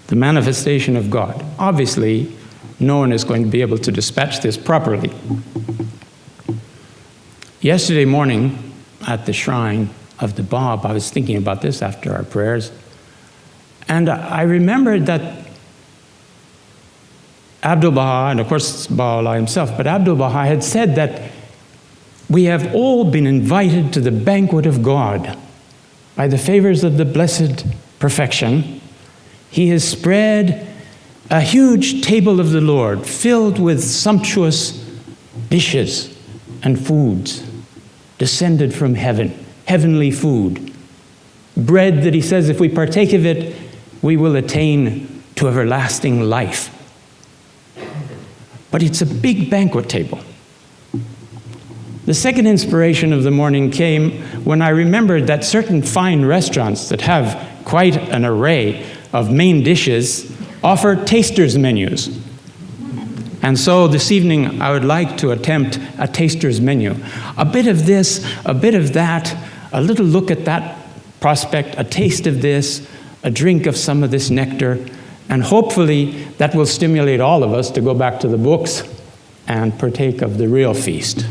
the manifestation of God. Obviously, no one is going to be able to dispatch this properly. Yesterday morning at the shrine of the Bab, I was thinking about this after our prayers, and I remembered that Abdu'l-Baha, and of course Baha'u'llah himself, but Abdu'l-Baha had said that we have all been invited to the banquet of God. By the favors of the blessed perfection, he has spread a huge table of the Lord filled with sumptuous dishes and foods descended from heaven, heavenly food. Bread that he says if we partake of it, we will attain to everlasting life. But it's a big banquet table. The second inspiration of the morning came when I remembered that certain fine restaurants that have quite an array of main dishes offer taster's menus. And so this evening I would like to attempt a taster's menu. A bit of this, a bit of that, a little look at that prospect, a taste of this, a drink of some of this nectar, and hopefully that will stimulate all of us to go back to the books and partake of the real feast.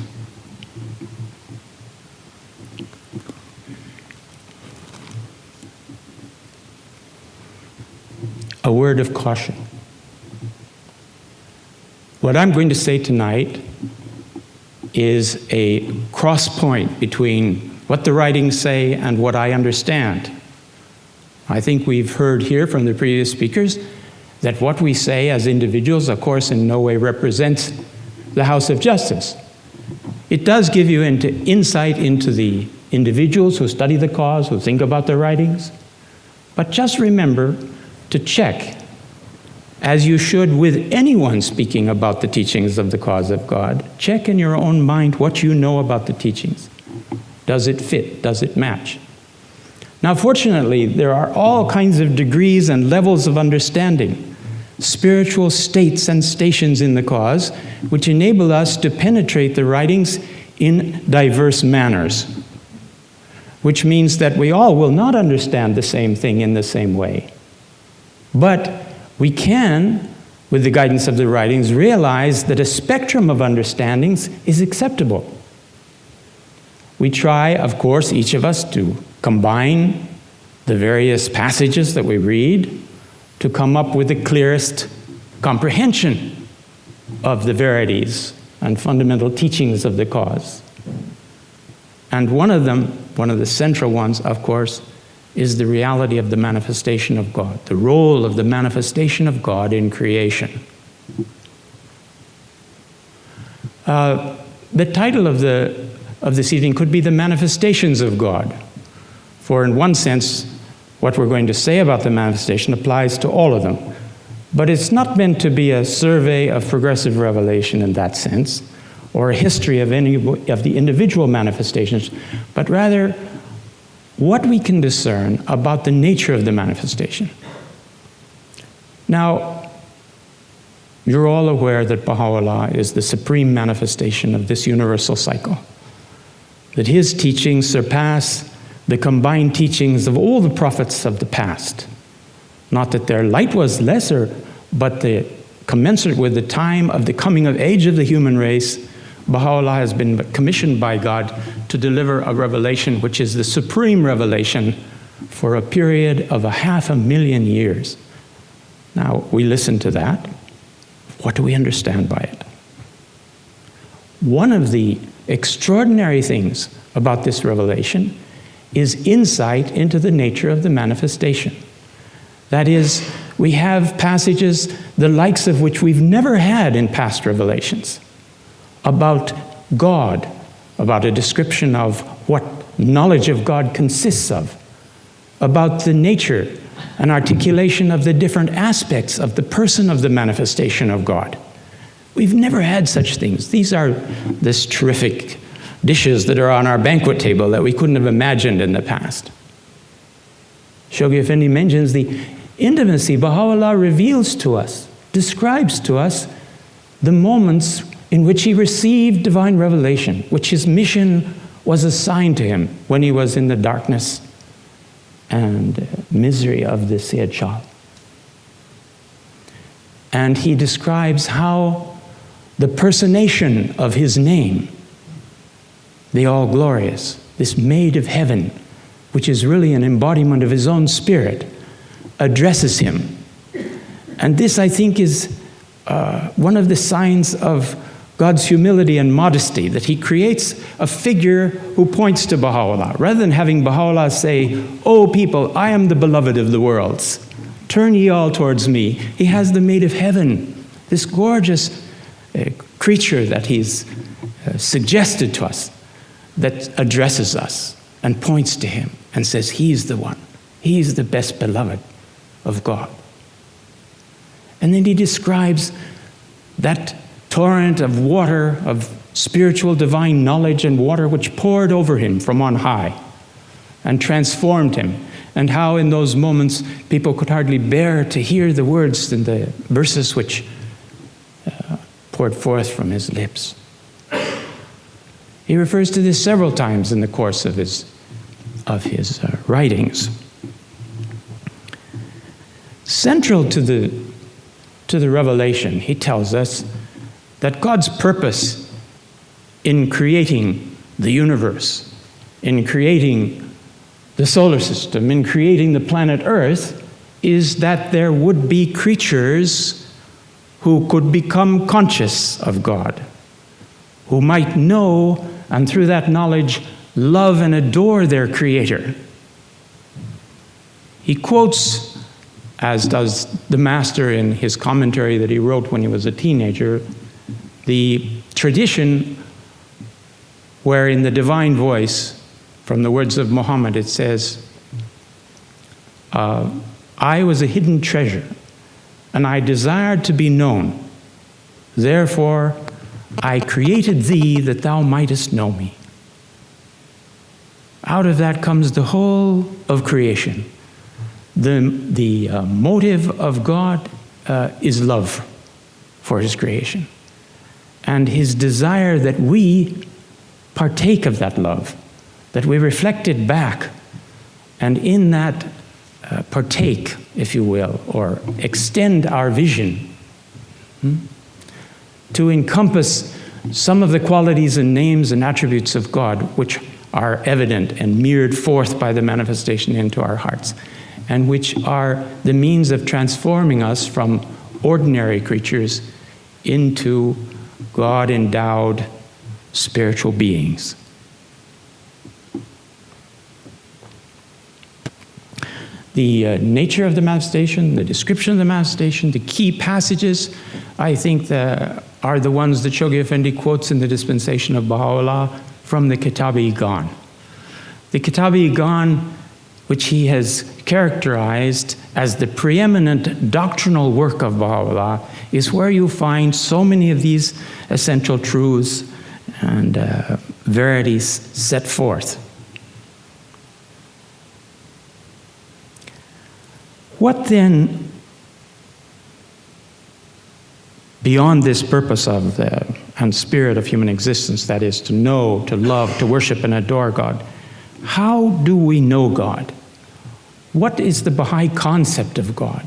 A word of caution. What I'm going to say tonight is a cross point between what the writings say and what I understand. I think we've heard here from the previous speakers that what we say as individuals, of course, in no way represents the house of justice. It does give you insight into the individuals who study the cause, who think about the writings. But just remember to check, as you should with anyone speaking about the teachings of the cause of God, check in your own mind what you know about the teachings. Does it fit? Does it match? Now, fortunately, there are all kinds of degrees and levels of understanding, spiritual states and stations in the cause, which enable us to penetrate the writings in diverse manners, which means that we all will not understand the same thing in the same way. But we can, with the guidance of the writings, realize that a spectrum of understandings is acceptable. We try, of course, each of us to combine the various passages that we read to come up with the clearest comprehension of the verities and fundamental teachings of the cause. And one of them, one of the central ones, of course, is the reality of the manifestation of God, the role of the manifestation of God in creation. The title of this evening could be The Manifestations of God, for in one sense, what we're going to say about the manifestation applies to all of them. But it's not meant to be a survey of progressive revelation in that sense, or a history of any of the individual manifestations, but rather what we can discern about the nature of the manifestation. Now, you're all aware that Baha'u'llah is the supreme manifestation of this universal cycle, that his teachings surpass the combined teachings of all the prophets of the past. Not that their light was lesser, but commensurate with the time of the coming of age of the human race, Baha'u'llah has been commissioned by God to deliver a revelation which is the supreme revelation for a period of 500,000 years. Now, we listen to that. What do we understand by it? One of the extraordinary things about this revelation is insight into the nature of the manifestation. That is, we have passages the likes of which we've never had in past revelations about God, about a description of what knowledge of God consists of, about the nature and articulation of the different aspects of the person of the manifestation of God. We've never had such things. These are this terrific dishes that are on our banquet table that we couldn't have imagined in the past. Shoghi Effendi mentions the intimacy Baha'u'llah reveals to us, describes to us the moments in which he received divine revelation, which his mission was assigned to him when he was in the darkness and misery of the Sayyid Shah. And he describes how the personation of his name, the All-Glorious, this maid of heaven, which is really an embodiment of his own spirit, addresses him. And this, I think, is one of the signs of God's humility and modesty, that he creates a figure who points to Baha'u'llah. Rather than having Baha'u'llah say, "O people, I am the beloved of the worlds. Turn ye all towards me." He has the maid of heaven, this gorgeous creature that he's suggested to us, that addresses us and points to him and says, he's the one. He's the best beloved of God. And then he describes that torrent of water, of spiritual divine knowledge and water, which poured over him from on high and transformed him, and how in those moments people could hardly bear to hear the words and the verses which poured forth from his lips. He refers to this several times in the course of his writings. Central to the revelation, he tells us that God's purpose in creating the universe, in creating the solar system, in creating the planet Earth, is that there would be creatures who could become conscious of God, who might know, and through that knowledge, love and adore their Creator. He quotes, as does the Master in his commentary that he wrote when he was a teenager, the tradition where in the divine voice, from the words of Muhammad, it says, "I was a hidden treasure, and I desired to be known. Therefore, I created thee that thou mightest know me." Out of that comes the whole of creation. The motive of God is love for his creation, and his desire that we partake of that love, that we reflect it back, and in that partake, if you will, or extend our vision to encompass some of the qualities and names and attributes of God which are evident and mirrored forth by the manifestation into our hearts, and which are the means of transforming us from ordinary creatures into God-endowed spiritual beings. The nature of the manifestation, the description of the manifestation, the key passages, I think are the ones that Shoghi Effendi quotes in the dispensation of Baha'u'llah from the Kitab-i-Iqan. The Kitab-i-Iqan, which he has characterized as the preeminent doctrinal work of Baha'u'llah, is where you find so many of these essential truths and verities set forth. What then, beyond this purpose of and spirit of human existence, that is to know, to love, to worship and adore God, how do we know God? What is the Baha'i concept of God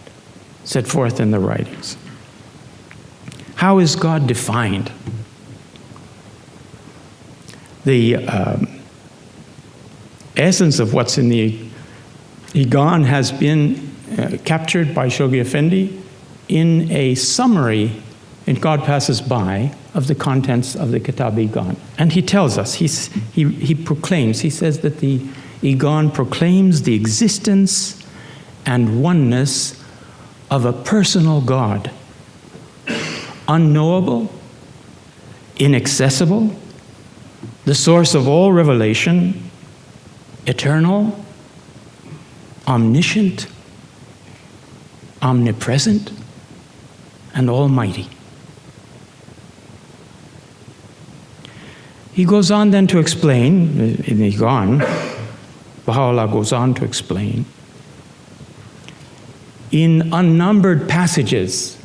set forth in the writings? How is God defined? The essence of what's in the Iqan has been captured by Shoghi Effendi in a summary in God Passes By of the contents of the Kitab-i-Iqan. And he tells us, he proclaims, he says that the Iqan proclaims the existence and oneness of a personal God, unknowable, inaccessible, the source of all revelation, eternal, omniscient, omnipresent, and almighty. He goes on then to explain, in the Iqan, Baha'u'llah goes on to explain, in unnumbered passages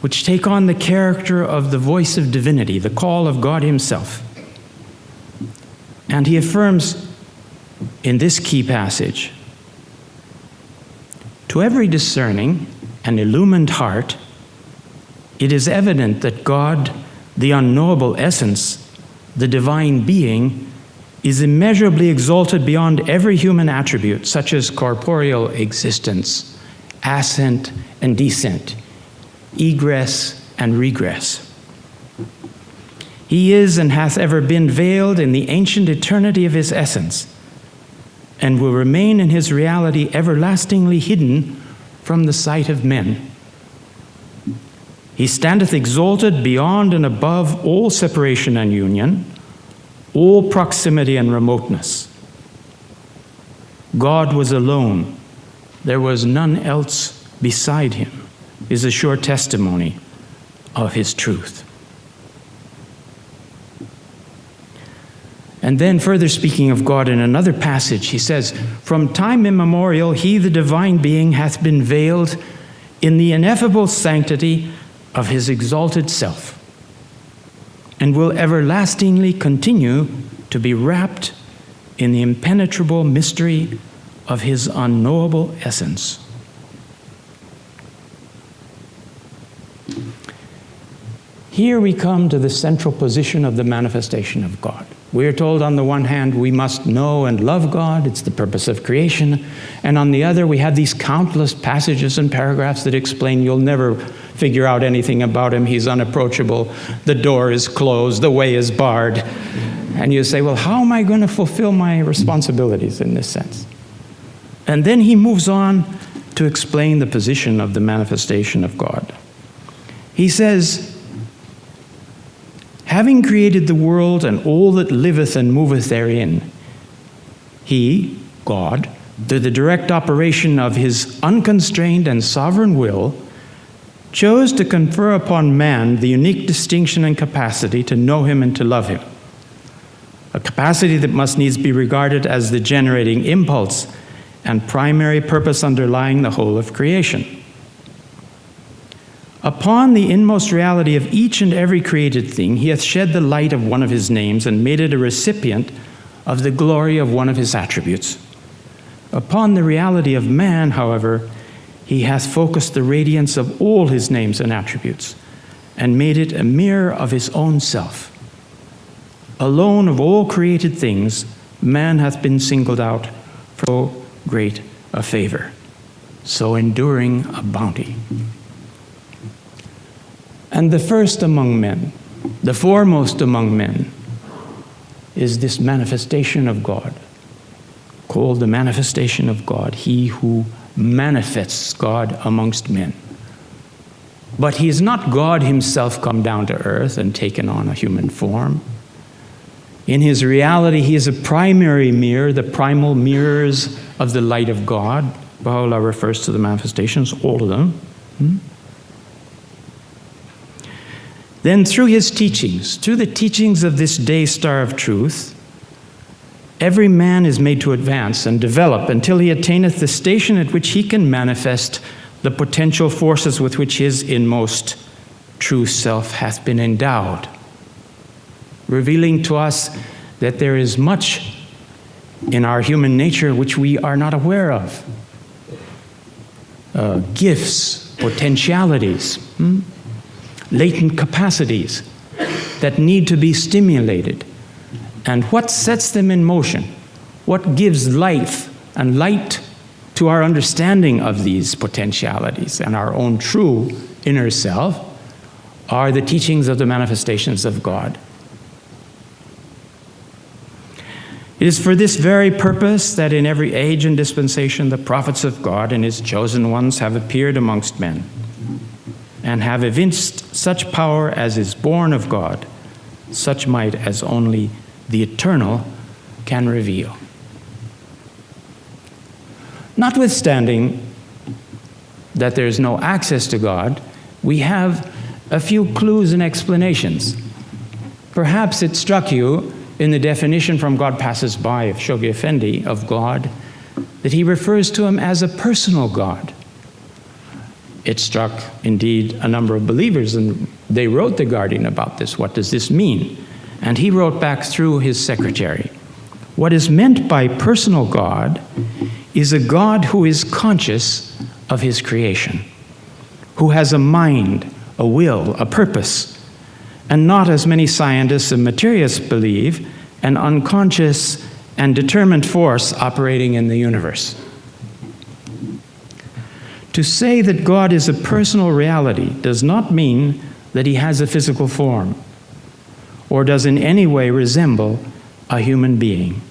which take on the character of the voice of divinity, the call of God himself. And he affirms in this key passage, to every discerning and illumined heart, it is evident that God, the unknowable essence, the divine being, is immeasurably exalted beyond every human attribute, such as corporeal existence, ascent and descent, egress and regress. He is and hath ever been veiled in the ancient eternity of his essence, and will remain in his reality everlastingly hidden from the sight of men. He standeth exalted beyond and above all separation and union, all proximity and remoteness. God was alone. There was none else beside him, is a sure testimony of his truth. And then further speaking of God in another passage, he says, "From time immemorial, he, the divine being, hath been veiled in the ineffable sanctity of his exalted self, and will everlastingly continue to be wrapped in the impenetrable mystery of his unknowable essence." Here we come to the central position of the manifestation of God. We are told on the one hand we must know and love God, it's the purpose of creation, and on the other we have these countless passages and paragraphs that explain you'll never figure out anything about him, he's unapproachable, the door is closed, the way is barred. And you say, well, how am I going to fulfill my responsibilities in this sense? And then he moves on to explain the position of the manifestation of God. He says, "Having created the world and all that liveth and moveth therein, he, God, through the direct operation of his unconstrained and sovereign will, chose to confer upon man the unique distinction and capacity to know him and to love him, a capacity that must needs be regarded as the generating impulse and primary purpose underlying the whole of creation. Upon the inmost reality of each and every created thing, he hath shed the light of one of his names and made it a recipient of the glory of one of his attributes. Upon the reality of man, however, he hath focused the radiance of all his names and attributes and made it a mirror of his own self. Alone of all created things, man hath been singled out for so great a favor, so enduring a bounty. And the first among men, the foremost among men, is this manifestation of God, called the manifestation of God, he who manifests God amongst men. But he is not God himself come down to earth and taken on a human form. In his reality, he is a primary mirror, the primal mirrors of the light of God. Baha'u'llah refers to the manifestations, all of them. Then through his teachings, through the teachings of this day star of truth, every man is made to advance and develop until he attaineth the station at which he can manifest the potential forces with which his inmost true self hath been endowed, revealing to us that there is much in our human nature which we are not aware of. Gifts, potentialities, latent capacities that need to be stimulated. And what sets them in motion, what gives life and light to our understanding of these potentialities and our own true inner self, are the teachings of the manifestations of God. It is for this very purpose that in every age and dispensation the prophets of God and his chosen ones have appeared amongst men, and have evinced such power as is born of God, such might as only the eternal can reveal. Notwithstanding that there is no access to God, we have a few clues and explanations. Perhaps it struck you in the definition from God Passes By of Shoghi Effendi of God that he refers to him as a personal God. It struck, indeed, a number of believers, and they wrote the Guardian about this. What does this mean? And he wrote back through his secretary, what is meant by personal God is a God who is conscious of his creation. who has a mind, a will, a purpose, and not, as many scientists and materialists believe, an unconscious and determined force operating in the universe. To say that God is a personal reality does not mean that he has a physical form or does in any way resemble a human being.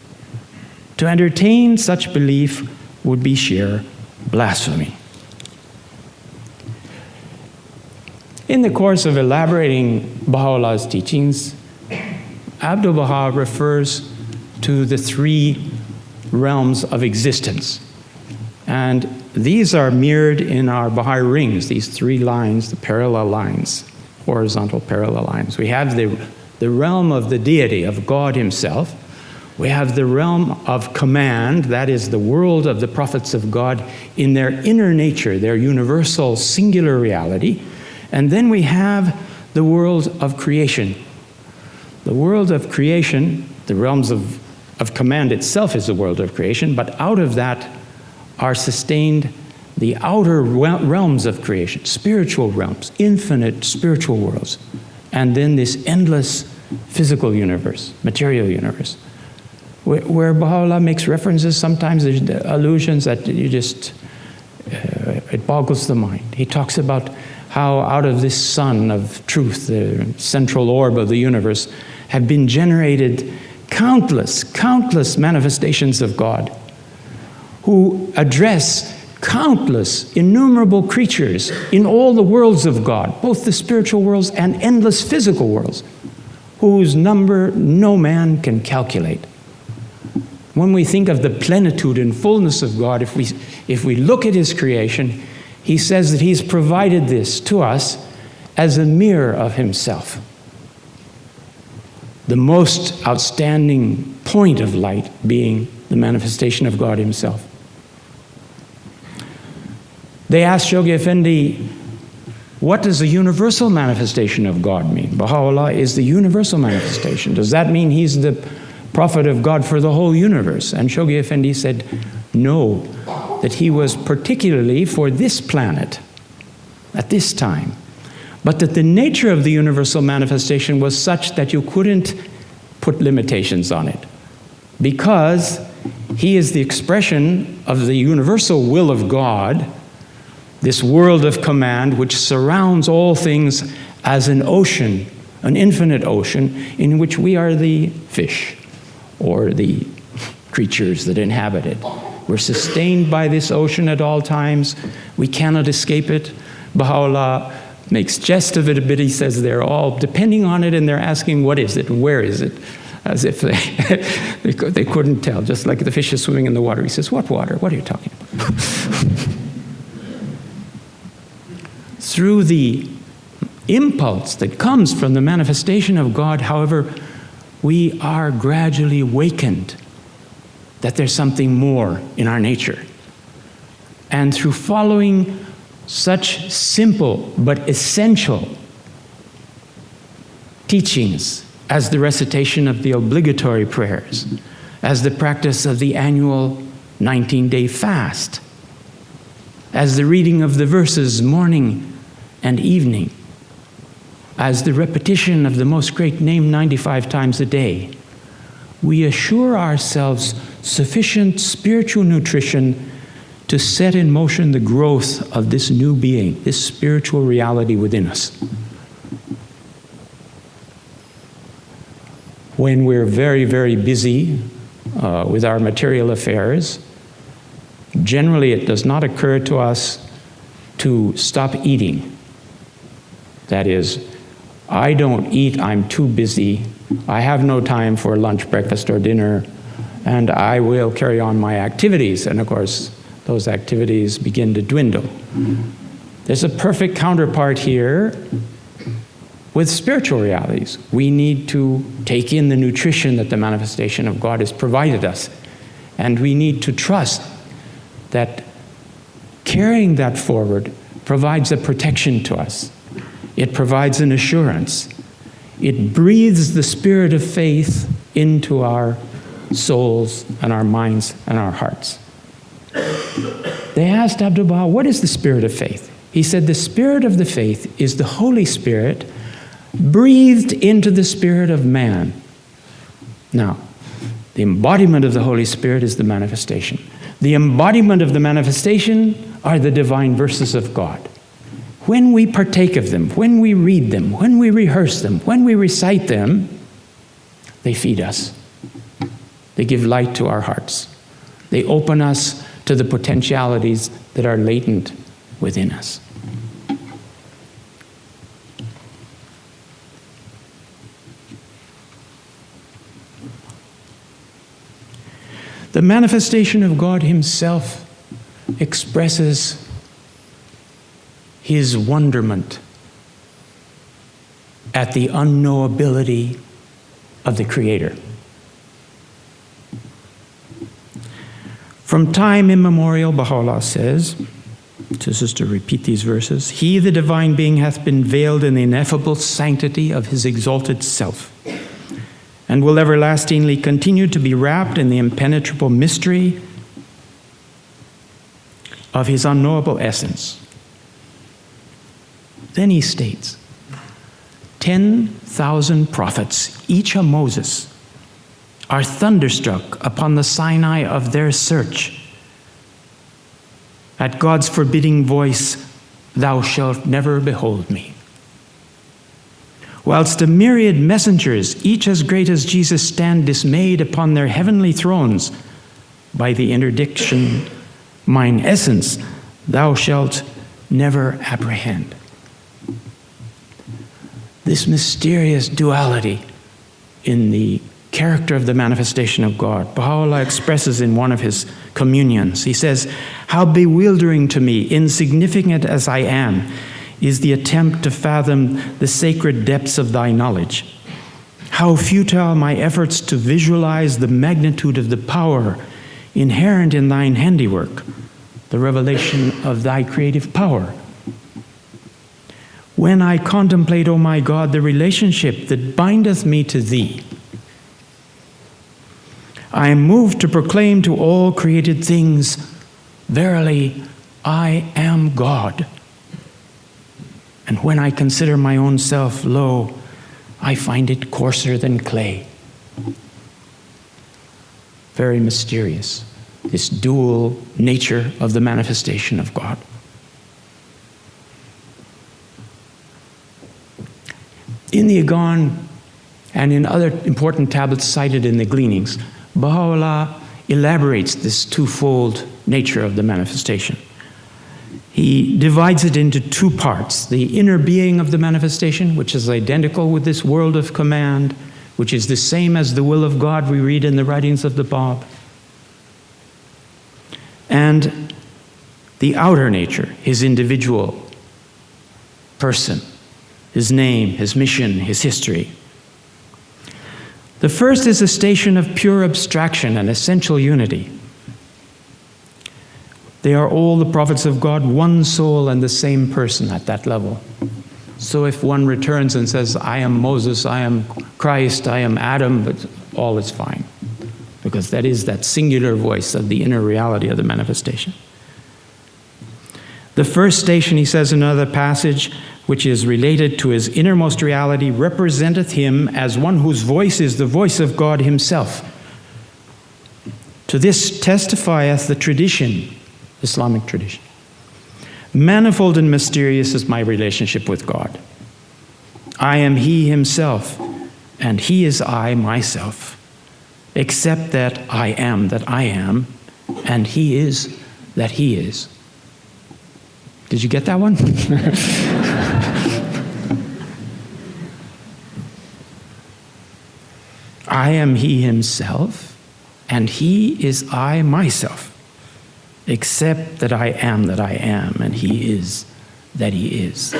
To entertain such belief would be sheer blasphemy. In the course of elaborating Baha'u'llah's teachings, Abdu'l-Baha refers to the three realms of existence. And these are mirrored in our Baha'i rings, these three lines, the parallel lines, horizontal parallel lines. We have the realm of the deity, of God himself. We have the realm of command, that is the world of the prophets of God in their inner nature, their universal singular reality. And then we have the world of creation. The world of creation, the realms of command itself is the world of creation, but out of that are sustained the outer realms of creation, spiritual realms, infinite spiritual worlds, and then this endless physical universe, material universe, where Baha'u'llah makes references, sometimes there's allusions that you just, it boggles the mind. He talks about how out of this sun of truth, the central orb of the universe, have been generated countless manifestations of God who address countless, innumerable creatures in all the worlds of God, both the spiritual worlds and endless physical worlds, whose number no man can calculate. When we think of the plenitude and fullness of God, if we look at his creation, he says that he's provided this to us as a mirror of himself. The most outstanding point of light being the manifestation of God himself. They asked Shoghi Effendi, what does the universal manifestation of God mean? Baha'u'llah is the universal manifestation. Does that mean he's the prophet of God for the whole universe? And Shoghi Effendi said, no, that he was particularly for this planet at this time. But that the nature of the universal manifestation was such that you couldn't put limitations on it. Because he is the expression of the universal will of God, this world of command which surrounds all things as an ocean, an infinite ocean, in which we are the fish or the creatures that inhabit it. We're sustained by this ocean at all times. We cannot escape it. Baha'u'llah makes jest of it a bit. He says they're all depending on it and they're asking, what is it and where is it? As if they couldn't tell, just like the fish is swimming in the water. He says, what water? What are you talking about? Through the impulse that comes from the manifestation of God, however, we are gradually awakened that there's something more in our nature. And through following such simple but essential teachings as the recitation of the obligatory prayers, as the practice of the annual 19-day fast, as the reading of the verses morning and evening, as the repetition of the Most Great Name 95 times a day, we assure ourselves sufficient spiritual nutrition to set in motion the growth of this new being, this spiritual reality within us. When we're very, very busy with our material affairs, generally it does not occur to us to stop eating. That is, I don't eat, I'm too busy, I have no time for lunch, breakfast, or dinner, and I will carry on my activities. And of course, those activities begin to dwindle. There's a perfect counterpart here with spiritual realities. We need to take in the nutrition that the manifestation of God has provided us. And we need to trust that carrying that forward provides a protection to us. It provides an assurance. It breathes the spirit of faith into our souls and our minds and our hearts. They asked Abdu'l-Baha, what is the spirit of faith? He said the spirit of the faith is the Holy Spirit breathed into the spirit of man. Now, the embodiment of the Holy Spirit is the manifestation. The embodiment of the manifestation are the divine verses of God. When we partake of them, when we read them, when we rehearse them, when we recite them, they feed us. They give light to our hearts. They open us to the potentialities that are latent within us. The manifestation of God Himself expresses His wonderment at the unknowability of the Creator. From time immemorial, Baha'u'llah says, just to repeat these verses, He, the divine being, hath been veiled in the ineffable sanctity of His exalted self, and will everlastingly continue to be wrapped in the impenetrable mystery of His unknowable essence. Then he states, 10,000 prophets, each a Moses, are thunderstruck upon the Sinai of their search at God's forbidding voice, "Thou shalt never behold me." Whilst a myriad messengers, each as great as Jesus, stand dismayed upon their heavenly thrones by the interdiction, "Mine essence thou shalt never apprehend." This mysterious duality in the character of the manifestation of God, Baha'u'llah expresses in one of his communions. He says, "How bewildering to me, insignificant as I am, is the attempt to fathom the sacred depths of thy knowledge. How futile my efforts to visualize the magnitude of the power inherent in thine handiwork, the revelation of thy creative power. When I contemplate, O my God, the relationship that bindeth me to thee, I am moved to proclaim to all created things, verily, I am God. And when I consider my own self, lo, I find it coarser than clay." Very mysterious, this dual nature of the manifestation of God. In the Agon and in other important tablets cited in the Gleanings, Baha'u'llah elaborates this twofold nature of the manifestation. He divides it into two parts: the inner being of the manifestation, which is identical with this world of command, which is the same as the will of God we read in the writings of the Bab, and the outer nature, his individual person, his name, his mission, his history. The first is a station of pure abstraction and essential unity. They are all the prophets of God, one soul and the same person at that level. So if one returns and says, "I am Moses, I am Christ, I am Adam," but all is fine, because that is that singular voice of the inner reality of the manifestation. The first station, he says in another passage, which is related to his innermost reality, representeth him as one whose voice is the voice of God himself. To this testifieth the tradition, Islamic tradition. Manifold and mysterious is my relationship with God. I am He Himself, and He is I myself, except that I am, and He is that He is. Did you get that one? I am He Himself, and He is I myself, except that I am, and He is that He is.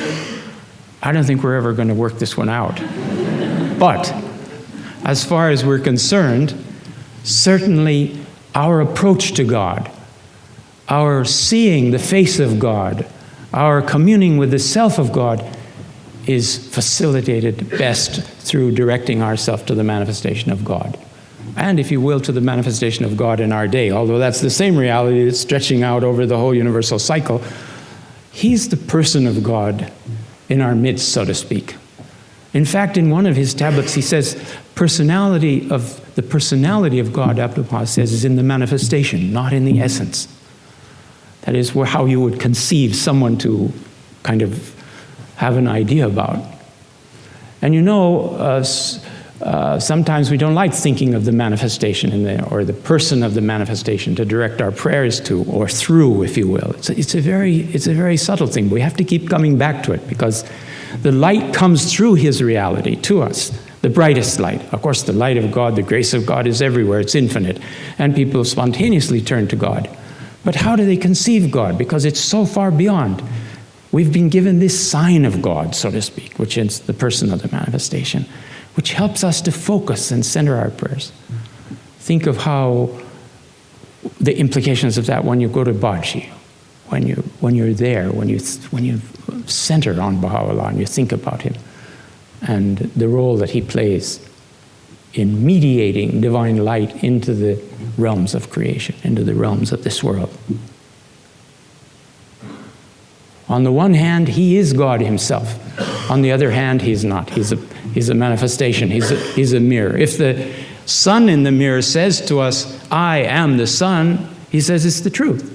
I don't think we're ever going to work this one out. But as far as we're concerned, certainly our approach to God, our seeing the face of God, our communing with the self of God is facilitated best through directing ourselves to the manifestation of God. And, if you will, to the manifestation of God in our day, although that's the same reality that's stretching out over the whole universal cycle. He's the person of God in our midst, so to speak. In fact, in one of his tablets, he says, the personality of God, Abdu'l-Baha says, is in the manifestation, not in the essence. That is how you would conceive someone to kind of have an idea about. And sometimes we don't like thinking of the manifestation or the person of the manifestation to direct our prayers to, or through, if you will. It's a very subtle thing. We have to keep coming back to it, because the light comes through his reality to us, the brightest light. Of course, the light of God, the grace of God is everywhere. It's infinite. And people spontaneously turn to God. But how do they conceive God? Because it's so far beyond. We've been given this sign of God, so to speak, which is the person of the manifestation, which helps us to focus and center our prayers. Think of how the implications of that when you go to Baji, when you're there, when you center on Baha'u'llah and you think about him and the role that he plays in mediating divine light into the realms of creation, into the realms of this world. On the one hand, he is God himself. On the other hand, he's not. He's a manifestation. He's a mirror. If the sun in the mirror says to us, I am the sun, he says it's the truth.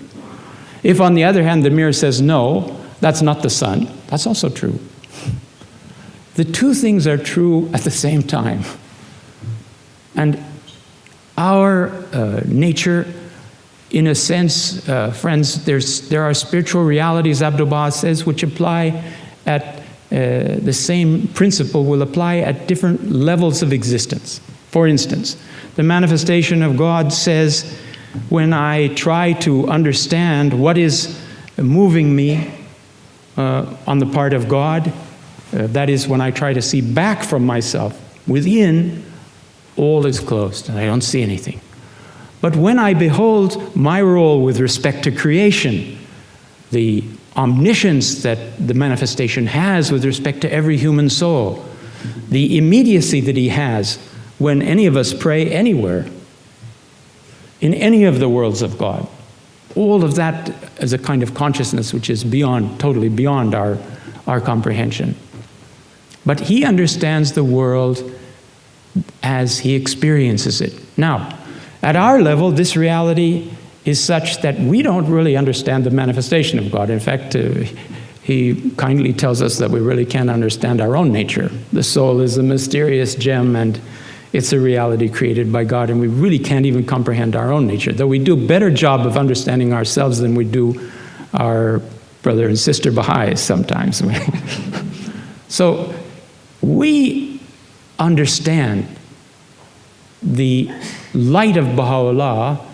If, on the other hand, the mirror says, no, that's not the sun, that's also true. The two things are true at the same time. And our nature, in a sense, friends, there are spiritual realities, Abdu'l-Baha says, which apply at the same principle will apply at different levels of existence. For instance, the manifestation of God says, when I try to understand what is moving me on the part of God, that is when I try to see back from myself, within, all is closed and I don't see anything. But when I behold my role with respect to creation, the omniscience that the manifestation has with respect to every human soul, the immediacy that he has when any of us pray anywhere, in any of the worlds of God, all of that is a kind of consciousness which is totally beyond our comprehension. But he understands the world as he experiences it. Now, at our level, this reality is such that we don't really understand the manifestation of God. In fact, he kindly tells us that we really can't understand our own nature. The soul is a mysterious gem, and it's a reality created by God, and we really can't even comprehend our own nature, though we do a better job of understanding ourselves than we do our brother and sister Baha'is sometimes. So we understand the light of Baha'u'llah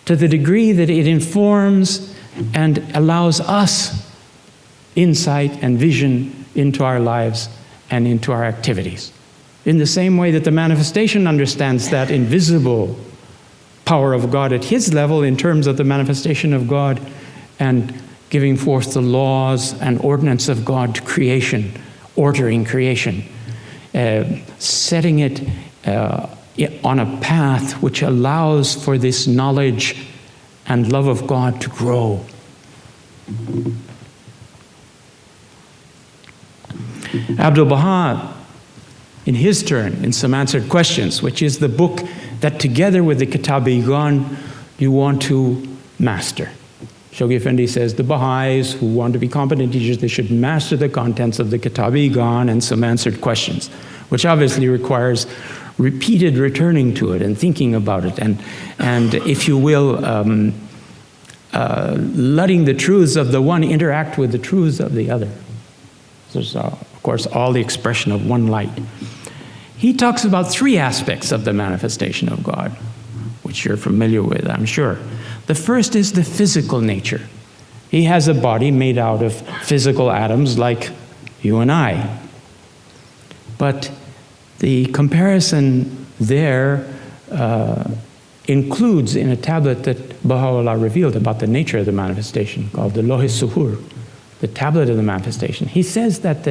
to the degree that it informs and allows us insight and vision into our lives and into our activities. In the same way that the manifestation understands that invisible power of God at his level in terms of the manifestation of God and giving forth the laws and ordinance of God to creation, ordering creation, setting it on a path which allows for this knowledge and love of God to grow. Abdu'l-Baha, in his turn, in Some Answered Questions, which is the book that together with the Kitab-i-Iqan you want to master. Shoghi Effendi says the Baha'is who want to be competent teachers, they should master the contents of the Kitab-i-Iqan and Some Answered Questions, which obviously requires repeated returning to it and thinking about it and if you will, letting the truths of the one interact with the truths of the other. There's, of course, all the expression of one light. He talks about three aspects of the manifestation of God, which you're familiar with, I'm sure. The first is the physical nature. He has a body made out of physical atoms like you and I. But the comparison there includes in a tablet that Baha'u'llah revealed about the nature of the manifestation, called the Loh-i-Suhur, the tablet of the manifestation. He says that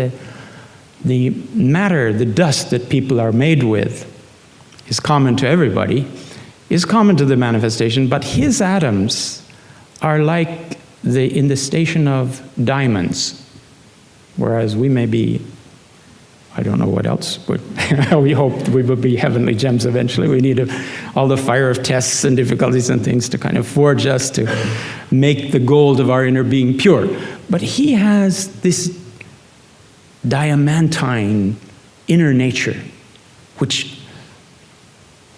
the matter, the dust that people are made with is common to everybody, is common to the manifestation, but his atoms are like in the station of diamonds, whereas we may be, I don't know what else, but we hope we will be heavenly gems eventually. We need all the fire of tests and difficulties and things to kind of forge us to make the gold of our inner being pure. But he has this diamantine inner nature, which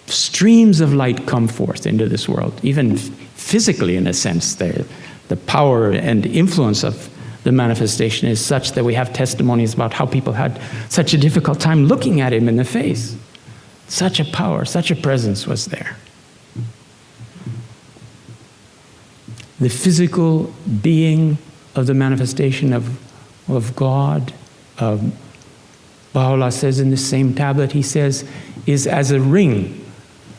streams of light come forth into this world, even physically in a sense. The power and influence of the manifestation is such that we have testimonies about how people had such a difficult time looking at him in the face. Such a power, such a presence was there. The physical being of the manifestation of God, Baha'u'llah says in the same tablet, he says, is as a ring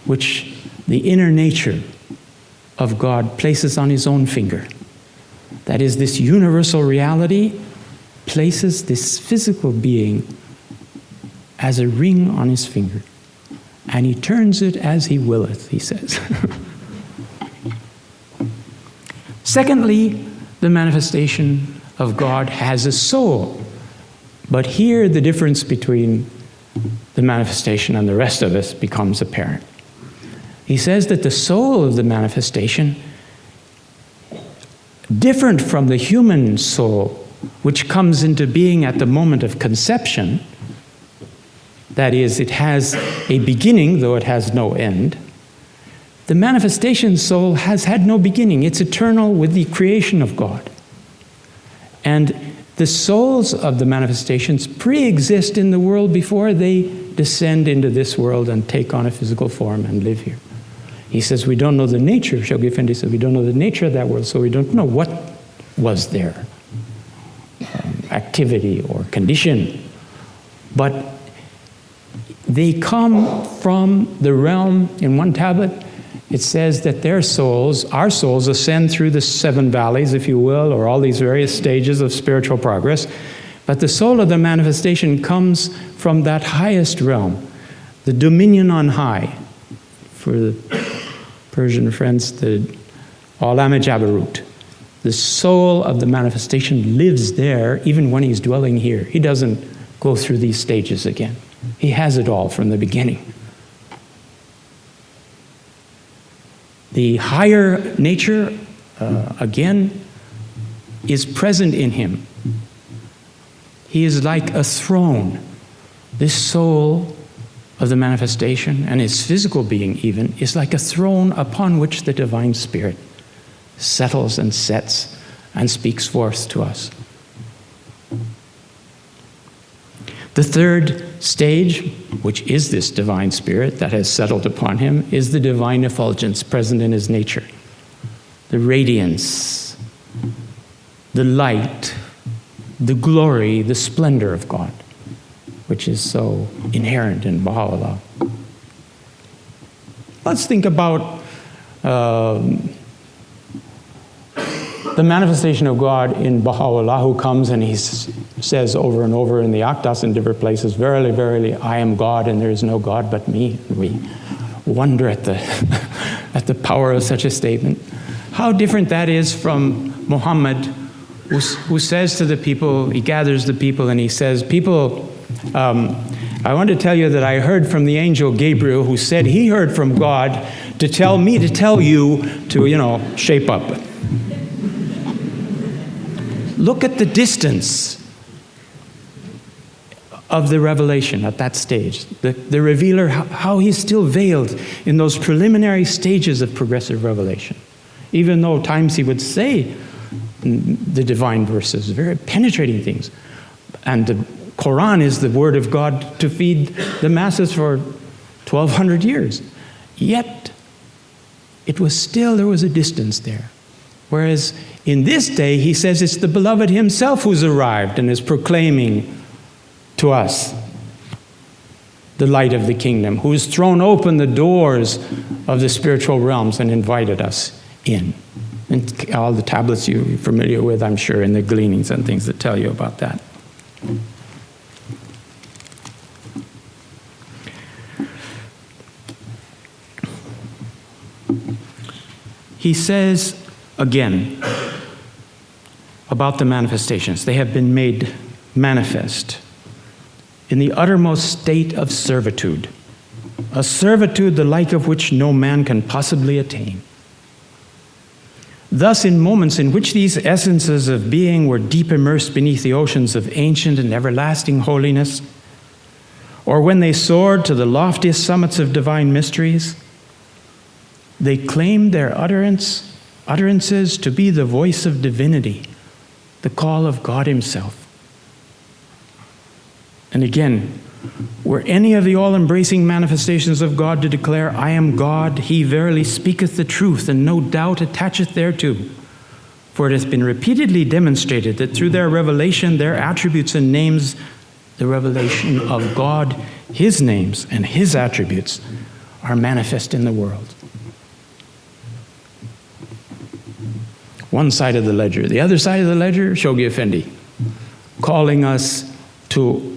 which the inner nature of God places on his own finger. That is, this universal reality places this physical being as a ring on his finger, and he turns it as he willeth, he says. Secondly, the manifestation of God has a soul. But here the difference between the manifestation and the rest of us becomes apparent. He says that the soul of the manifestation, different from the human soul, which comes into being at the moment of conception, that is, it has a beginning, though it has no end. The manifestation soul has had no beginning. It's eternal with the creation of God. And the souls of the manifestations pre-exist in the world before they descend into this world and take on a physical form and live here. He says, we don't know the nature, Shoghi Effendi said, we don't know the nature of that world, so we don't know what was there, activity or condition. But they come from the realm, in one tablet, it says that their souls, our souls, ascend through the 7 valleys, if you will, or all these various stages of spiritual progress. But the soul of the manifestation comes from that highest realm, the dominion on high. For the Persian friends, the Alam-e Jabarut. The soul of the manifestation lives there even when he's dwelling here. He doesn't go through these stages again. He has it all from the beginning. The higher nature, again, is present in him. He is like a throne. This soul of the manifestation, and his physical being even, is like a throne upon which the divine spirit settles and sets and speaks forth to us. The third stage, which is this divine spirit that has settled upon him, is the divine effulgence present in his nature. The radiance, the light, the glory, the splendor of God, which is so inherent in Baha'u'llah. Let's think about the manifestation of God in Baha'u'llah, who comes and he says over and over in the Akdas in different places, verily, verily, I am God and there is no God but me. We wonder at the power of such a statement. How different that is from Muhammad, who says to the people, he gathers the people and he says, people, I want to tell you that I heard from the angel Gabriel, who said he heard from God to tell me to tell you to, shape up. Look at the distance of the revelation at that stage. The revealer, how he's still veiled in those preliminary stages of progressive revelation. Even though times he would say the divine verses, very penetrating things. And the Quran is the word of God to feed the masses for 1,200 years. Yet, there was a distance there. Whereas in this day, he says it's the beloved himself who's arrived and is proclaiming to us the light of the kingdom, who has thrown open the doors of the spiritual realms and invited us in. And all the tablets you're familiar with, I'm sure, and the gleanings and things that tell you about that. He says, again, about the manifestations. They have been made manifest in the uttermost state of servitude, a servitude the like of which no man can possibly attain. Thus, in moments in which these essences of being were deep immersed beneath the oceans of ancient and everlasting holiness, or when they soared to the loftiest summits of divine mysteries, they claimed their utterances to be the voice of divinity, the call of God himself. And again, were any of the all-embracing manifestations of God to declare, I am God, he verily speaketh the truth, and no doubt attacheth thereto. For it hath been repeatedly demonstrated that through their revelation, their attributes and names, the revelation of God, his names and his attributes, are manifest in the world. One side of the ledger. The other side of the ledger, Shoghi Effendi, calling us to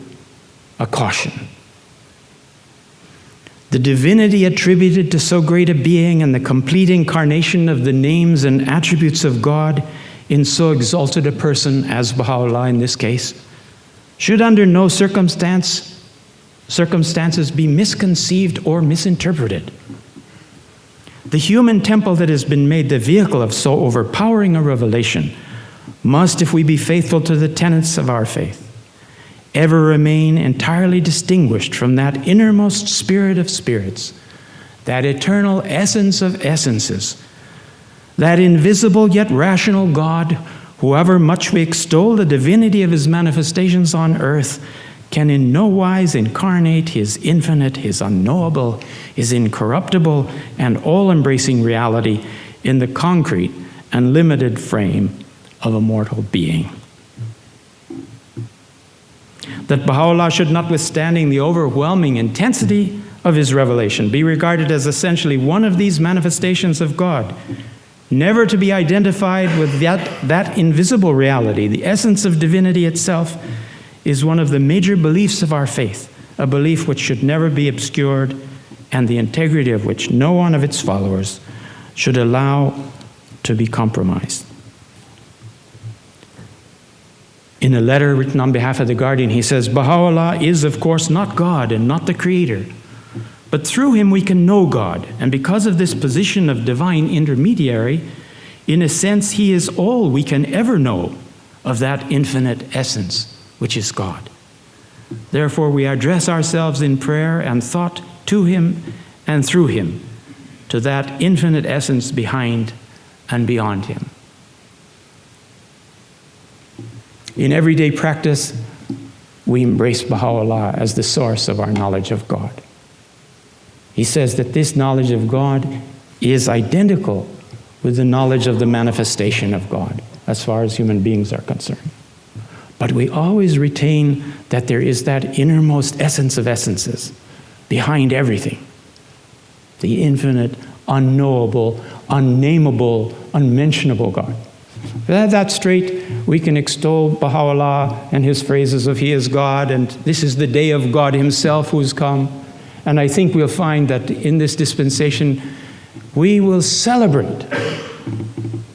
a caution. The divinity attributed to so great a being and the complete incarnation of the names and attributes of God in so exalted a person as Baha'u'llah in this case, should under no circumstances be misconceived or misinterpreted. The human temple that has been made the vehicle of so overpowering a revelation must, if we be faithful to the tenets of our faith, ever remain entirely distinguished from that innermost spirit of spirits, that eternal essence of essences, that invisible yet rational God, however much we extol the divinity of his manifestations on earth, can in no wise incarnate his infinite, his unknowable, his incorruptible, and all-embracing reality in the concrete and limited frame of a mortal being. That Baha'u'llah should, notwithstanding the overwhelming intensity of his revelation, be regarded as essentially one of these manifestations of God, never to be identified with that invisible reality, the essence of divinity itself, is one of the major beliefs of our faith, a belief which should never be obscured and the integrity of which no one of its followers should allow to be compromised. In a letter written on behalf of The Guardian, he says, Baha'u'llah is, of course, not God and not the Creator, but through him we can know God, and because of this position of divine intermediary, in a sense, he is all we can ever know of that infinite essence, which is God. Therefore, we address ourselves in prayer and thought to him and through him, to that infinite essence behind and beyond him. In everyday practice, we embrace Baha'u'llah as the source of our knowledge of God. He says that this knowledge of God is identical with the knowledge of the manifestation of God, as far as human beings are concerned. But we always retain that there is that innermost essence of essences behind everything. The infinite, unknowable, unnameable, unmentionable God. If we have that straight, we can extol Baha'u'llah and his phrases of he is God and this is the day of God himself who has come. And I think we'll find that in this dispensation, we will celebrate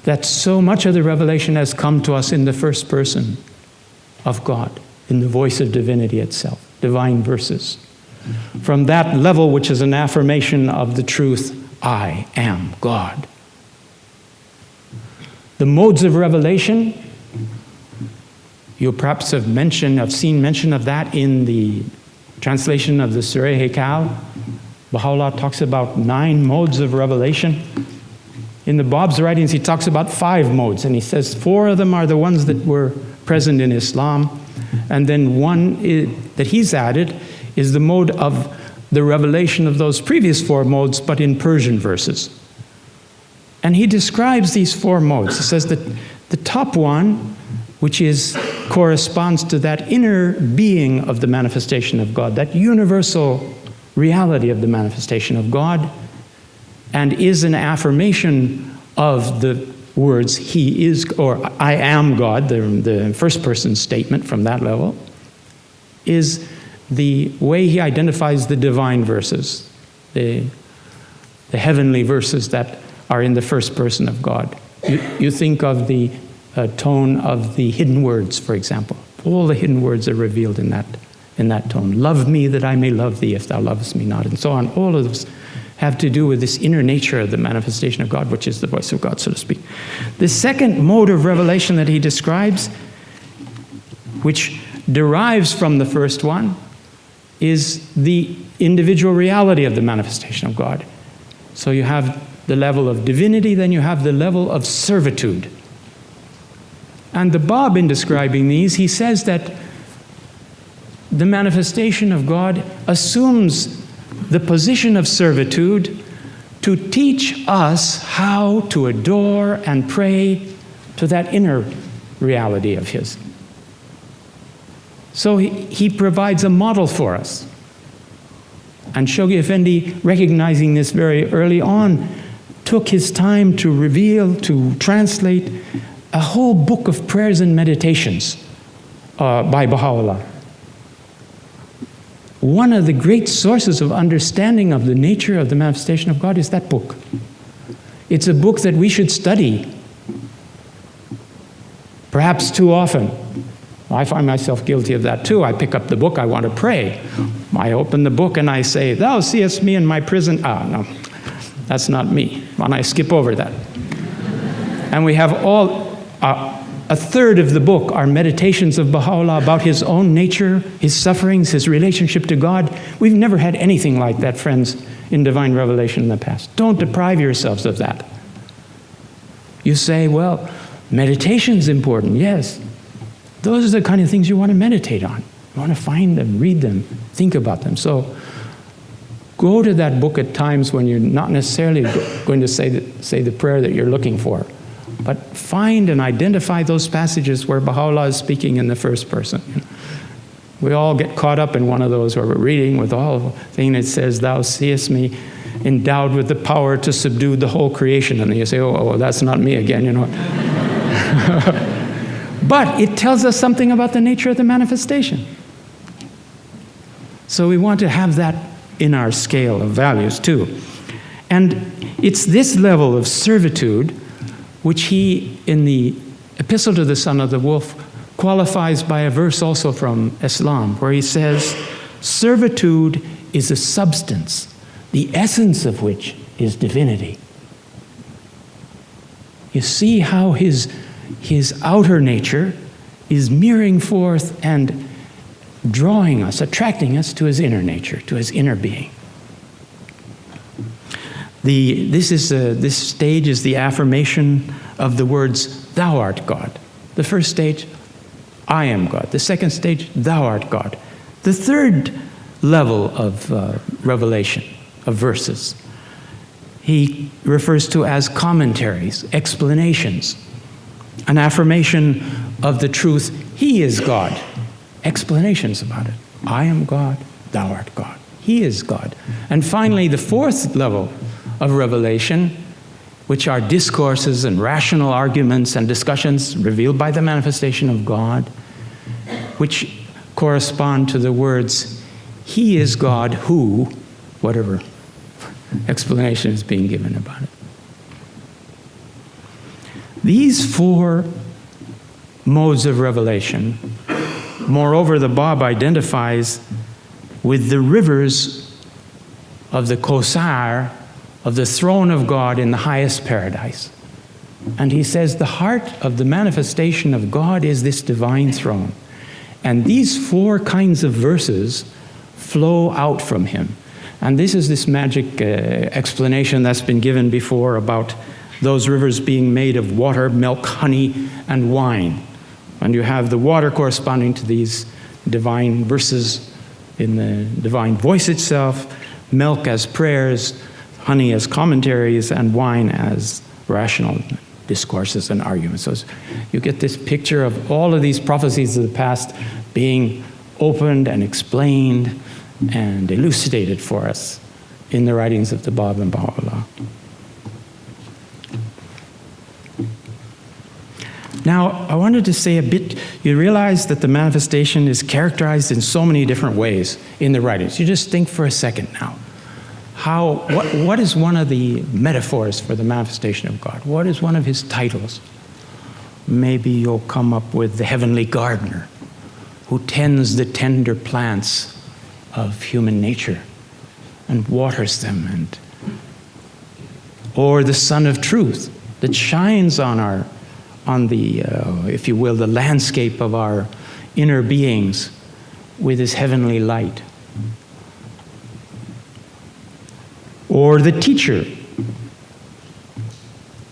that so much of the revelation has come to us in the first person of God, in the voice of divinity itself, divine verses. From that level, which is an affirmation of the truth, I am God. The modes of revelation, you perhaps have seen mention of that in the translation of the Surah Hekal. Baha'u'llah talks about 9 modes of revelation. In the Bab's writings, he talks about 5 modes, and he says 4 of them are the ones that were present in Islam, and then one that he's added is the mode of the revelation of those previous 4 modes, but in Persian verses. And he describes these 4 modes. He says that the top one, which corresponds to that inner being of the manifestation of God, that universal reality of the manifestation of God, and is an affirmation of the words he is, or I am God, the first person statement from that level, is the way he identifies the divine verses, the heavenly verses that are in the first person of God. You think of the tone of the hidden words, for example. All the hidden words are revealed in that tone. Love me that I may love thee if thou lovest me not, and so on. All of those have to do with this inner nature of the manifestation of God, which is the voice of God, so to speak. The second mode of revelation that he describes, which derives from the first one, is the individual reality of the manifestation of God. So you have the level of divinity, then you have the level of servitude. And the Bab, in describing these, he says that the manifestation of God assumes the position of servitude to teach us how to adore and pray to that inner reality of his. So he provides a model for us. And Shoghi Effendi, recognizing this very early on, took his time to reveal, to translate a whole book of prayers and meditations by Baha'u'llah. One of the great sources of understanding of the nature of the manifestation of God is that book. It's a book that we should study, perhaps too often. I find myself guilty of that too. I pick up the book, I want to pray. I open the book and I say, "Thou seest me in my prison." No, that's not me. And I skip over that. And we have a third of the book are meditations of Baha'u'llah about his own nature, his sufferings, his relationship to God. We've never had anything like that, friends, in divine revelation in the past. Don't deprive yourselves of that. You say, well, meditation's important. Yes. Those are the kind of things you want to meditate on. You want to find them, read them, think about them. So go to that book at times when you're not necessarily going to say the prayer that you're looking for. But find and identify those passages where Baha'u'llah is speaking in the first person. We all get caught up in one of those where we're reading with all thing that says, "Thou seest me endowed with the power to subdue the whole creation." And then you say, oh, that's not me again, you know. But it tells us something about the nature of the manifestation. So we want to have that in our scale of values too. And it's this level of servitude which he, in the Epistle to the Son of the Wolf, qualifies by a verse also from Islam, where he says, servitude is a substance, the essence of which is divinity. You see how his outer nature is mirroring forth and drawing us, attracting us to his inner nature, to his inner being. This stage is the affirmation of the words, "Thou art God." The first stage, "I am God." The second stage, "Thou art God." The third level of revelation, of verses, he refers to as commentaries, explanations, an affirmation of the truth, He is God. Explanations about it. I am God, Thou art God. He is God. And finally, the fourth level of revelation, which are discourses and rational arguments and discussions revealed by the manifestation of God, which correspond to the words, He is God who, whatever explanation is being given about it. These four modes of revelation, moreover, the Bab identifies with the rivers of the Kosar, of the throne of God in the highest paradise. And he says the heart of the manifestation of God is this divine throne. And these four kinds of verses flow out from him. And this is this magic explanation that's been given before about those rivers being made of water, milk, honey, and wine. And you have the water corresponding to these divine verses in the divine voice itself, milk as prayers, honey as commentaries, and wine as rational discourses and arguments. So you get this picture of all of these prophecies of the past being opened and explained and elucidated for us in the writings of the Bab and Baha'u'llah. Now, I wanted to say a bit, you realize that the manifestation is characterized in so many different ways in the writings. You just think for a second now. What is one of the metaphors for the manifestation of God? What is one of his titles? maybe you'll come up with the heavenly gardener who tends the tender plants of human nature and waters them, or the sun of truth that shines on the, if you will, the landscape of our inner beings with his heavenly light. Or the teacher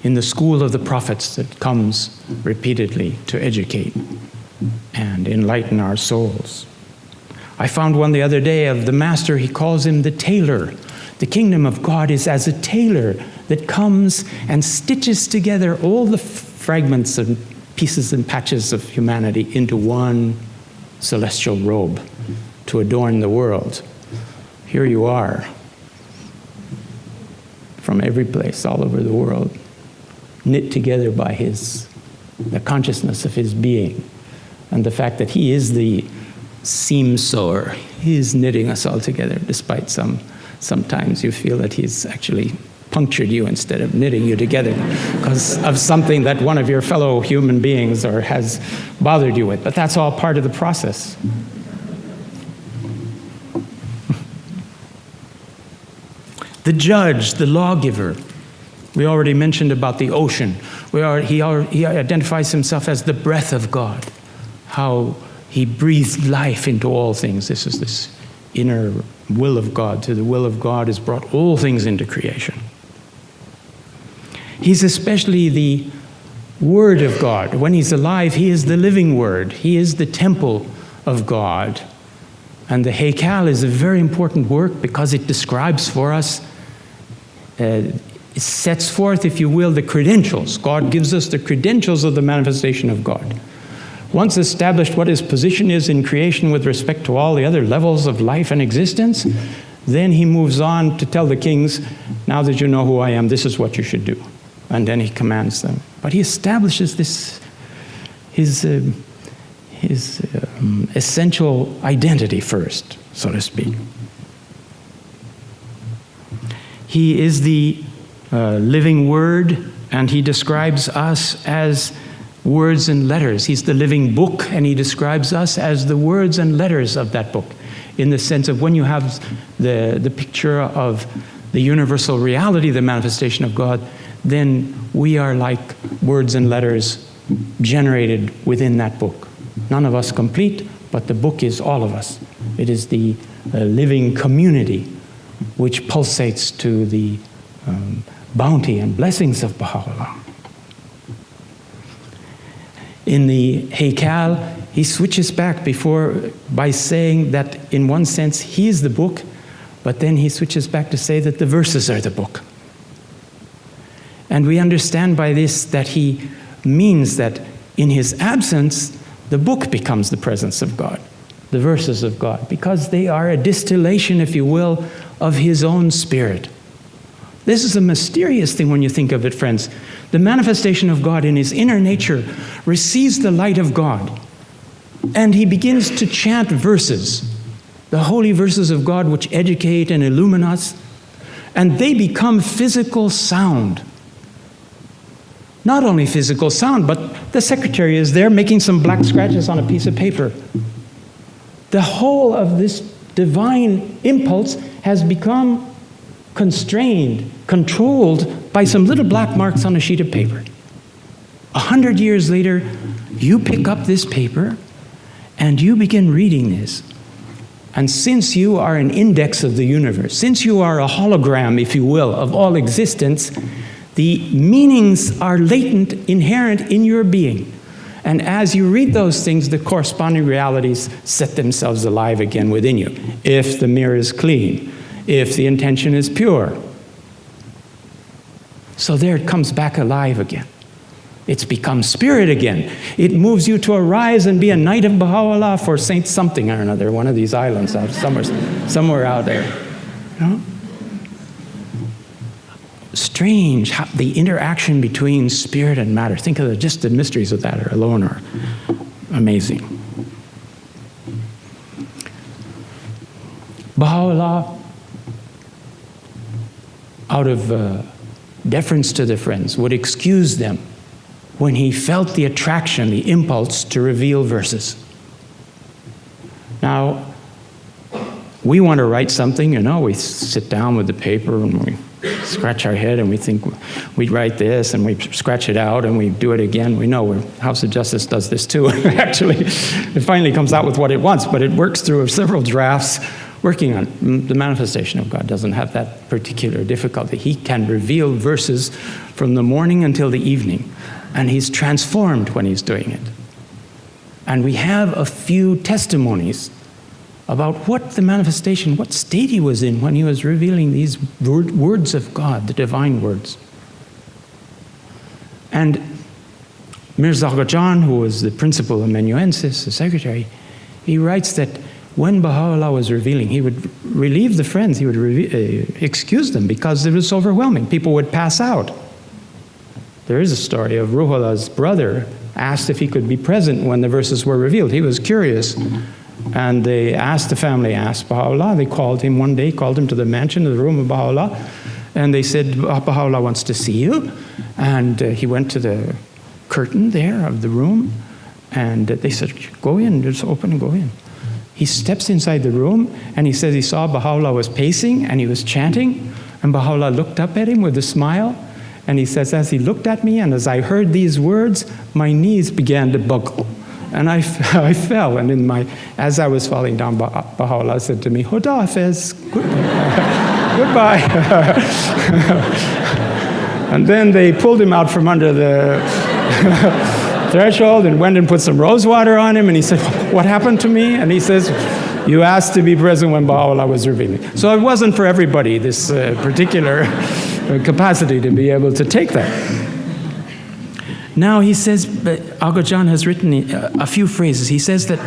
in the school of the prophets that comes repeatedly to educate and enlighten our souls. I found one the other day of the master. He calls him the tailor. The kingdom of God is as a tailor that comes and stitches together all the fragments and pieces and patches of humanity into one celestial robe to adorn the world. Here you are, from every place, all over the world, knit together by the consciousness of his being, and the fact that he is the seam sewer. He is knitting us all together, despite sometimes you feel that he's actually punctured you instead of knitting you together because of something that one of your fellow human beings or has bothered you with. But that's all part of the process. The judge, the lawgiver. We already mentioned about the ocean. He identifies himself as the breath of God, how he breathed life into all things. This is this inner will of God. To the will of God has brought all things into creation. He's especially the Word of God. When he's alive, he is the living Word. He is the temple of God. And the Heikal is a very important work because it describes for us, it sets forth, if you will, the credentials. God gives us the credentials of the manifestation of God. Once established what his position is in creation with respect to all the other levels of life and existence, then he moves on to tell the kings, now that you know who I am, this is what you should do. And then he commands them. But he establishes this, his essential identity first, so to speak. He is the living Word, and he describes us as words and letters. He's the living book, and he describes us as the words and letters of that book, in the sense of when you have the picture of the universal reality, the manifestation of God, then we are like words and letters generated within that book. None of us complete, but the book is all of us. It is the living community which pulsates to the bounty and blessings of Baha'u'llah. In the Heikal, he switches back by saying that in one sense he is the book, but then he switches back to say that the verses are the book. And we understand by this that he means that in his absence, the book becomes the presence of God, the verses of God, because they are a distillation, if you will, of his own spirit. This is a mysterious thing when you think of it, friends. The manifestation of God in his inner nature receives the light of God, and he begins to chant verses, the holy verses of God which educate and illumine us, and they become physical sound. Not only physical sound, but the secretary is there making some black scratches on a piece of paper. The whole of this divine impulse has become constrained, controlled by some little black marks on a sheet of paper. 100 years later, you pick up this paper and you begin reading this. And since you are an index of the universe, since you are a hologram, if you will, of all existence, the meanings are latent, inherent in your being. And as you read those things, the corresponding realities set themselves alive again within you. If the mirror is clean, if the intention is pure. So there it comes back alive again. It's become spirit again. It moves you to arise and be a knight of Baha'u'llah for Saint something or another, one of these islands out somewhere out there. You know? Strange how the interaction between spirit and matter. Think of just the mysteries of that alone are amazing. Baha'u'llah, out of deference to the friends, would excuse them when he felt the attraction, the impulse to reveal verses. Now, we want to write something, we sit down with the paper and we scratch our head and we think we'd write this and we scratch it out and we do it again. We know House of Justice does this too. Actually, it finally comes out with what it wants, but it works through several drafts working on. The manifestation of God doesn't have that particular difficulty. He can reveal verses from the morning until the evening, and he's transformed when he's doing it. And we have a few testimonies about what the manifestation, what state he was in when he was revealing these words of God, the divine words. And Mirza Aga Khan, who was the principal amanuensis, the secretary, he writes that when Baha'u'llah was revealing, he would relieve the friends, he would excuse them because it was overwhelming. People would pass out. There is a story of Ruhullah's brother asked if he could be present when the verses were revealed. He was curious. And the family asked Baha'u'llah. They called him one day, called him to the mansion, to the room of Baha'u'llah. And they said, Baha'u'llah wants to see you. And he went to the curtain there of the room. And they said, go in, just open and go in. He steps inside the room, and he says he saw Baha'u'llah was pacing, and he was chanting. And Baha'u'llah looked up at him with a smile. And he says, as he looked at me, and as I heard these words, my knees began to buckle. And I fell, and as I was falling down, Baha'u'llah said to me, Huda Hafiz, goodbye. And then they pulled him out from under the threshold and went and put some rose water on him, and he said, what happened to me? And he says, you asked to be present when Baha'u'llah was revealing. So it wasn't for everybody, this particular capacity to be able to take that. Now he says, Aga Khan has written a few phrases. He says that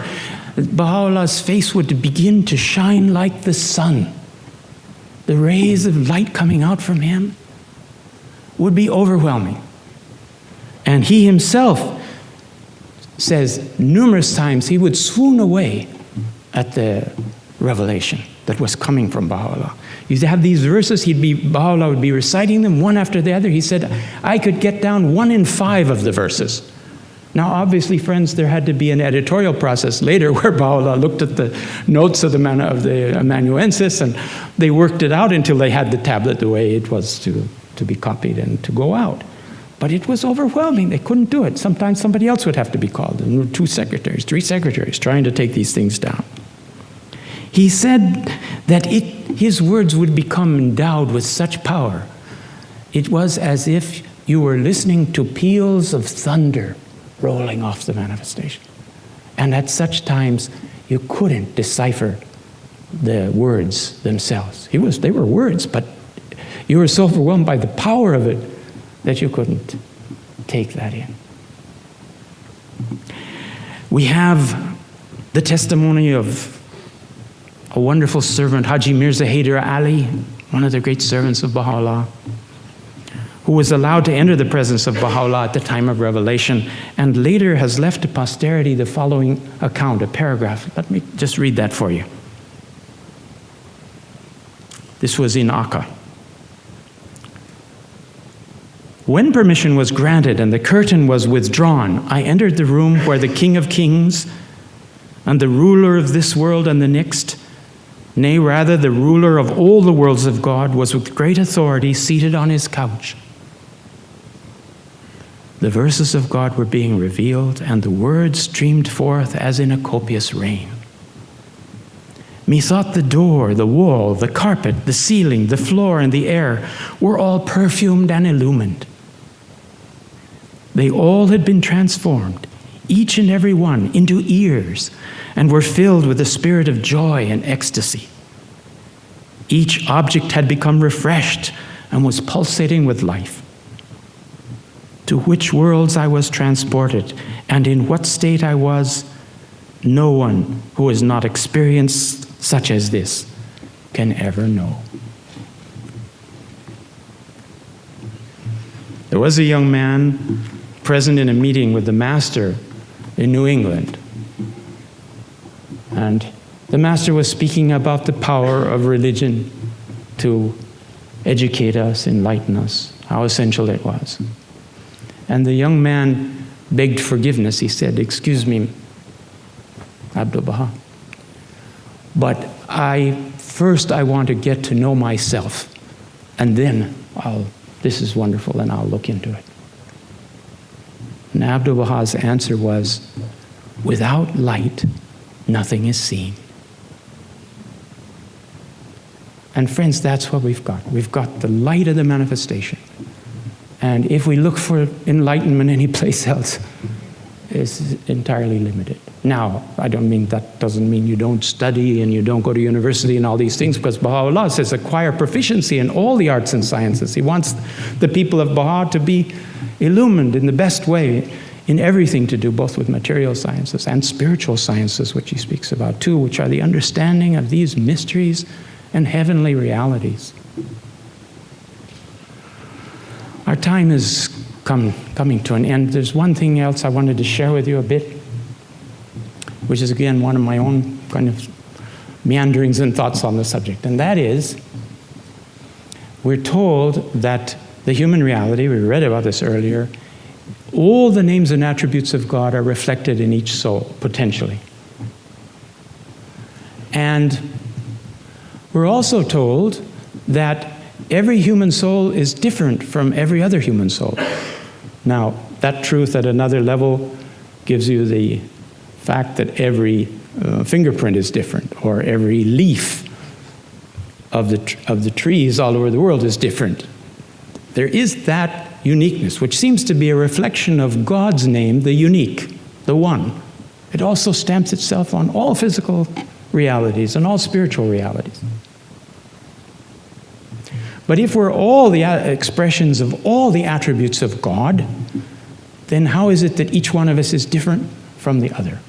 Baha'u'llah's face would begin to shine like the sun. The rays of light coming out from him would be overwhelming. And he himself says numerous times he would swoon away at the revelation that was coming from Baha'u'llah. You'd have these verses, Baha'u'llah would be reciting them one after the other. He said, I could get down 1 in 5 of the verses. Now, obviously, friends, there had to be an editorial process later where Baha'u'llah looked at the notes of the amanuensis, and they worked it out until they had the tablet the way it was to be copied and to go out. But it was overwhelming. They couldn't do it. Sometimes somebody else would have to be called. And there were 2 secretaries, 3 secretaries trying to take these things down. He said that his words would become endowed with such power. It was as if you were listening to peals of thunder rolling off the manifestation. And at such times, you couldn't decipher the words themselves. They were words, but you were so overwhelmed by the power of it that you couldn't take that in. We have the testimony of a wonderful servant, Haji Mirza Haider Ali, one of the great servants of Baha'u'llah, who was allowed to enter the presence of Baha'u'llah at the time of revelation, and later has left to posterity the following account, a paragraph. Let me just read that for you. This was in Akka. When permission was granted and the curtain was withdrawn, I entered the room where the King of Kings and the ruler of this world and the next, nay, rather, the ruler of all the worlds of God, was with great authority seated on his couch. The verses of God were being revealed, and the words streamed forth as in a copious rain. Methought the door, the wall, the carpet, the ceiling, the floor, and the air were all perfumed and illumined. They all had been transformed, each and every one, into ears, and were filled with a spirit of joy and ecstasy. Each object had become refreshed and was pulsating with life. To which worlds I was transported, and in what state I was, no one who has not experienced such as this can ever know. There was a young man present in a meeting with the master in New England. And the master was speaking about the power of religion to educate us, enlighten us, how essential it was. And the young man begged forgiveness. He said, "Excuse me, Abdu'l-Baha, but first I want to get to know myself, and then this is wonderful, and I'll look into it." And Abdu'l-Baha's answer was, "Without light, nothing is seen." And friends, that's what we've got. We've got the light of the manifestation. And if we look for enlightenment anyplace else, it's entirely limited. Now, that doesn't mean you don't study and you don't go to university and all these things, because Baha'u'llah says acquire proficiency in all the arts and sciences. He wants the people of Baha to be illumined in the best way in everything to do, both with material sciences and spiritual sciences, which he speaks about too, which are the understanding of these mysteries and heavenly realities. Our time is coming to an end. There's one thing else I wanted to share with you a bit, which is again one of my own kind of meanderings and thoughts on the subject, and that is, we're told that the human reality, we read about this earlier, all the names and attributes of God are reflected in each soul, potentially. And we're also told that every human soul is different from every other human soul. Now, that truth at another level gives you the fact that every fingerprint is different, or every leaf of the trees all over the world is different. There is that uniqueness, which seems to be a reflection of God's name, the unique, the one. It also stamps itself on all physical realities and all spiritual realities. But if we're all the expressions of all the attributes of God, then how is it that each one of us is different from the other?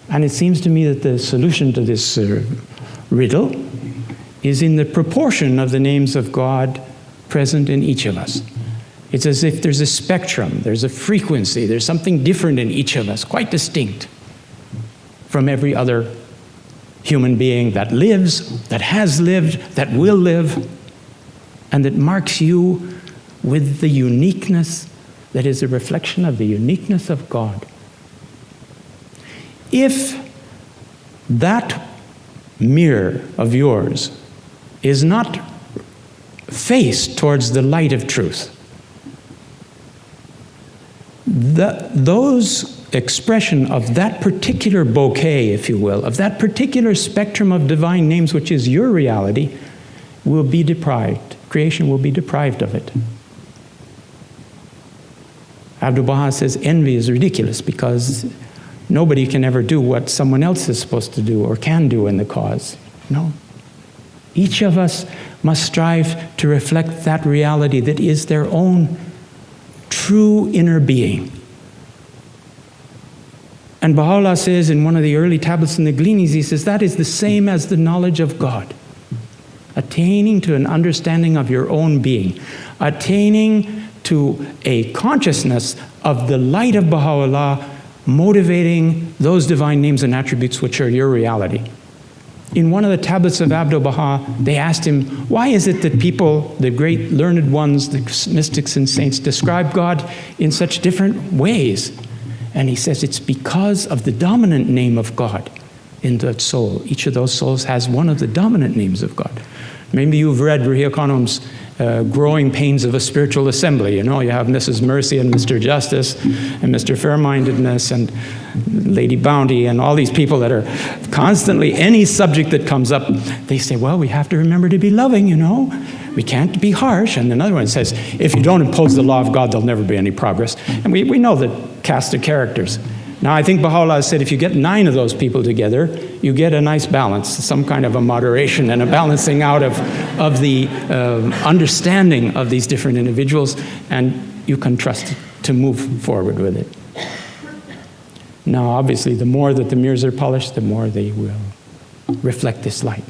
And it seems to me that the solution to this riddle is in the proportion of the names of God present in each of us. It's as if there's a spectrum, there's a frequency, there's something different in each of us, quite distinct from every other human being that lives, that has lived, that will live, and that marks you with the uniqueness that is a reflection of the uniqueness of God. If that mirror of yours is not faced towards the light of truth, those expression of that particular bouquet, if you will, of that particular spectrum of divine names, which is your reality, will be deprived. Creation will be deprived of it. Abdu'l-Baha says envy is ridiculous because nobody can ever do what someone else is supposed to do or can do in the cause. No. Each of us must strive to reflect that reality that is their own true inner being. And Baha'u'llah says in one of the early tablets in the Gleanings, he says, that is the same as the knowledge of God. Attaining to an understanding of your own being. Attaining to a consciousness of the light of Baha'u'llah motivating those divine names and attributes which are your reality. In one of the tablets of Abdu'l-Baha, they asked him, why is it that people, the great learned ones, the mystics and saints, describe God in such different ways? And he says it's because of the dominant name of God in that soul. Each of those souls has one of the dominant names of God. Maybe you've read Rahia Khanum's Growing Pains of a Spiritual Assembly. You know, you have Mrs. Mercy and Mr. Justice and Mr. Fair-Mindedness and Lady Bounty and all these people that are constantly, any subject that comes up, they say, well, we have to remember to be loving, you know. We can't be harsh. And another one says, if you don't impose the law of God, there'll never be any progress. And we know the cast of characters. Now, I think Baha'u'llah said if you get 9 of those people together, you get a nice balance, some kind of a moderation and a balancing out of the understanding of these different individuals, and you can trust to move forward with it. Now, obviously, the more that the mirrors are polished, the more they will reflect this light.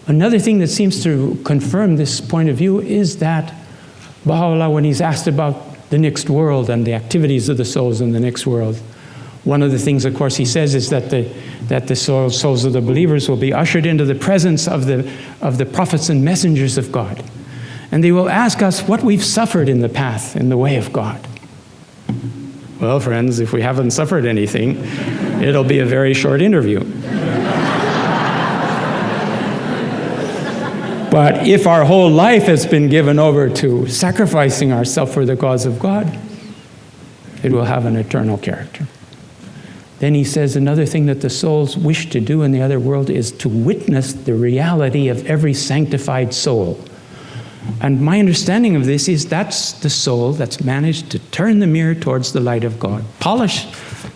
Another thing that seems to confirm this point of view is that Baha'u'llah, when he's asked about the next world and the activities of the souls in the next world, one of the things, of course, he says is that the souls of the believers will be ushered into the presence of the prophets and messengers of God. And they will ask us what we've suffered in the path, in the way of God. Well, friends, if we haven't suffered anything, it'll be a very short interview. But if our whole life has been given over to sacrificing ourselves for the cause of God, it will have an eternal character. Then he says another thing that the souls wish to do in the other world is to witness the reality of every sanctified soul. And my understanding of this is that's the soul that's managed to turn the mirror towards the light of God, polish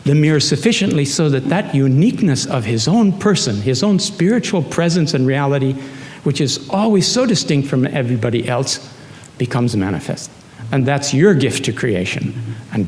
the mirror sufficiently so that that uniqueness of his own person, his own spiritual presence and reality, which is always so distinct from everybody else, becomes manifest. And that's your gift to creation. And